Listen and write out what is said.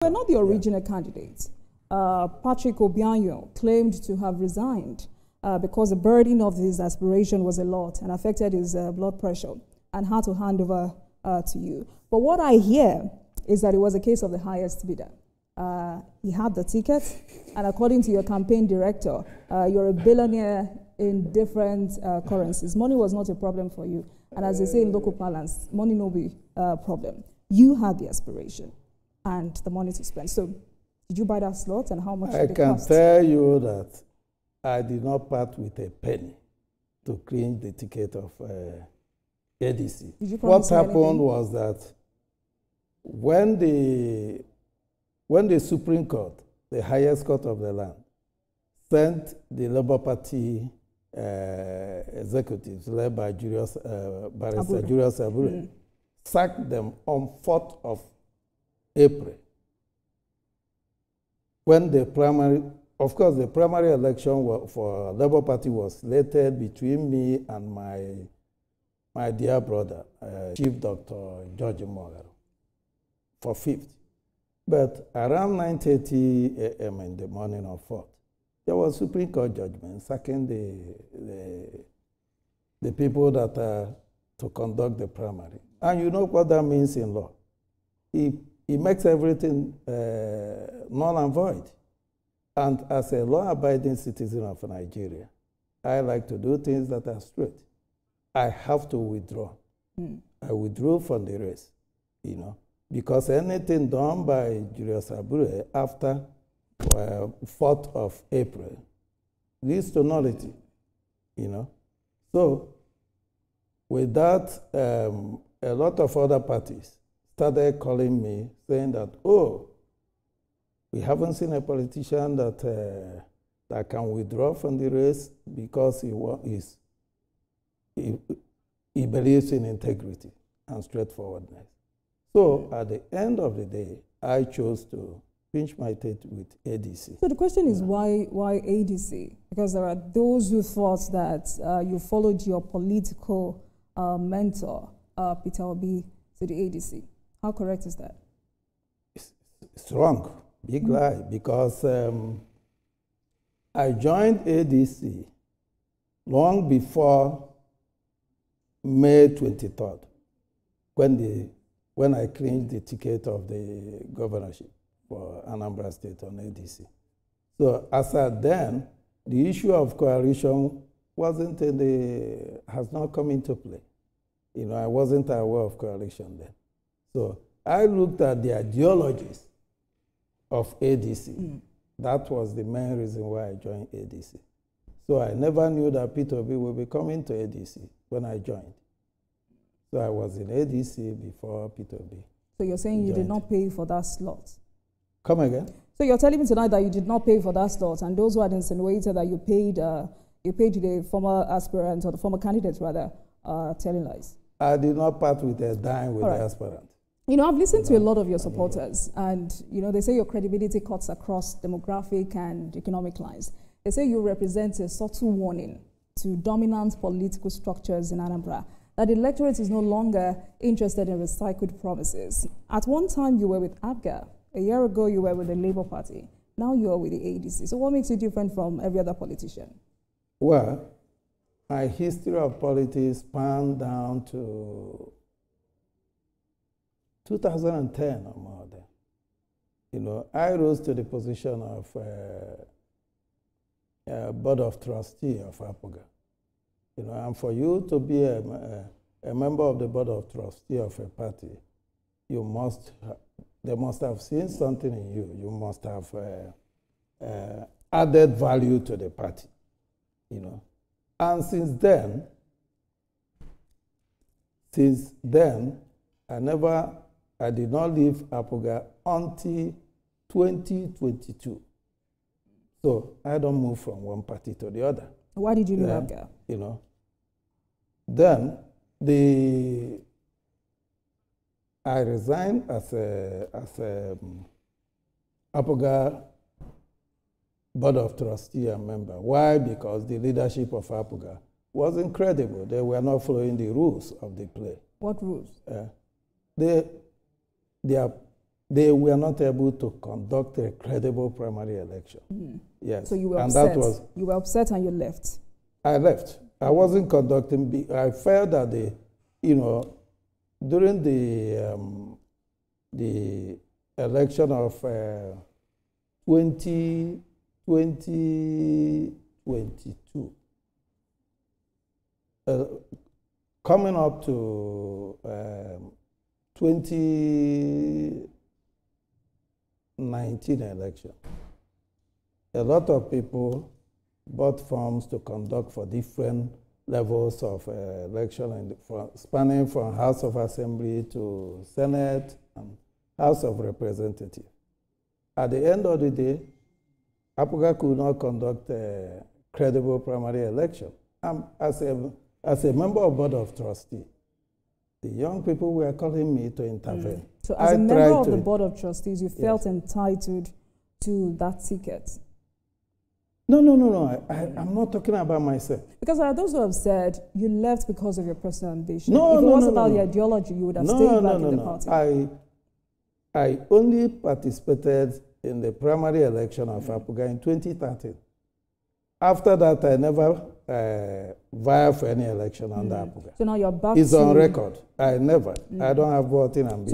We're not the original candidates. Patrick Obianyo claimed to have resigned because the burden of his aspiration was a lot and affected his blood pressure and had to hand over to you. But what I hear is that it was a case of the highest bidder. He had the ticket, and according to your campaign director, you're a billionaire in different currencies. Money was not a problem for you. And as they say in local parlance, money no be a problem. You had the aspiration and the money to spend. So did you buy that slot, and how much did it cost? I can tell you that I did not part with a penny to clean the ticket of ADC. What happened was that when the Supreme Court, the highest court of the land, sent the Labour Party executives led by Barrister Julius Abure, sacked them on 4th of April. When the primary, of course, the primary election for Labour Party was slated between me and my dear brother, Chief Dr. George Morgan, for 5th. But around 9:30 a.m. in the morning of 4th, there was Supreme Court judgment sacking the people that are to conduct the primary. And you know what that means in law. It makes everything null and void. And as a law-abiding citizen of Nigeria, I like to do things that are straight. I have to withdraw. I withdrew from the race, you know, because anything done by Julius Abure after 4th of April leads to nullity, you know. So with that, a lot of other parties started calling me saying that, oh, we haven't seen a politician that can withdraw from the race because he believes in integrity and straightforwardness. So at the end of the day, I chose to pinch my teeth with ADC. So the question is why ADC? Because there are those who thought that you followed your political mentor, Peter Obi, to the ADC. How correct is that? It's wrong. Big lie. Because I joined ADC long before May 23rd, when I claimed the ticket of the governorship for Anambra State on ADC. So as at then, the issue of coalition has not come into play. You know, I wasn't aware of coalition then. So I looked at the ideologies of ADC. That was the main reason why I joined ADC. So I never knew that Peter Obi would be coming to ADC when I joined. So I was in ADC before Peter Obi. So you're saying you did not pay for that slot? Come again? So you're telling me tonight that you did not pay for that slot, and those who had insinuated that you paid the former aspirant, or the former candidate rather, telling lies? I did not part with a dime with the aspirant. You know, I've listened to a lot of your supporters, and, you know, they say your credibility cuts across demographic and economic lines. They say you represent a subtle warning to dominant political structures in Anambra, that the electorate is no longer interested in recycled promises. At one time, you were with ABGA. A year ago, you were with the Labour Party. Now you are with the ADC. So what makes you different from every other politician? Well, my history of politics spanned down to 2010 or more than. You know, I rose to the position of board of trustee of APOGA. You know, and for you to be a member of the board of trustee of a party, they must have seen something in you. You must have added value to the party, you know. And since then, I did not leave APOGA until 2022. So I don't move from one party to the other. Why did you leave APOGA? You know, then I resigned as a APOGA board of trustee and member. Why? Because the leadership of APOGA was incredible. They were not following the rules of the play. What rules? Their they were not able to conduct a credible primary election. Yes. So you were and upset. That was, you were upset and you left. I left. I wasn't conducting. I felt that during the election of 2022, coming up to 2019 election, a lot of people bought forms to conduct for different levels of election, and spanning from House of Assembly to Senate and House of Representatives. At the end of the day, APGA could not conduct a credible primary election. As a member of Board of Trustees, the young people were calling me to intervene. So as a member of the Board of Trustees, you felt entitled to that ticket? No. I'm not talking about myself. Because there are those who have said you left because of your personal ambition. If it was about the ideology, you would have stayed back in the party. I only participated in the primary election of APGA in 2013. After that, I never vied for any election under APGA. So now you're back It's on record. I never. I don't have voting ambition.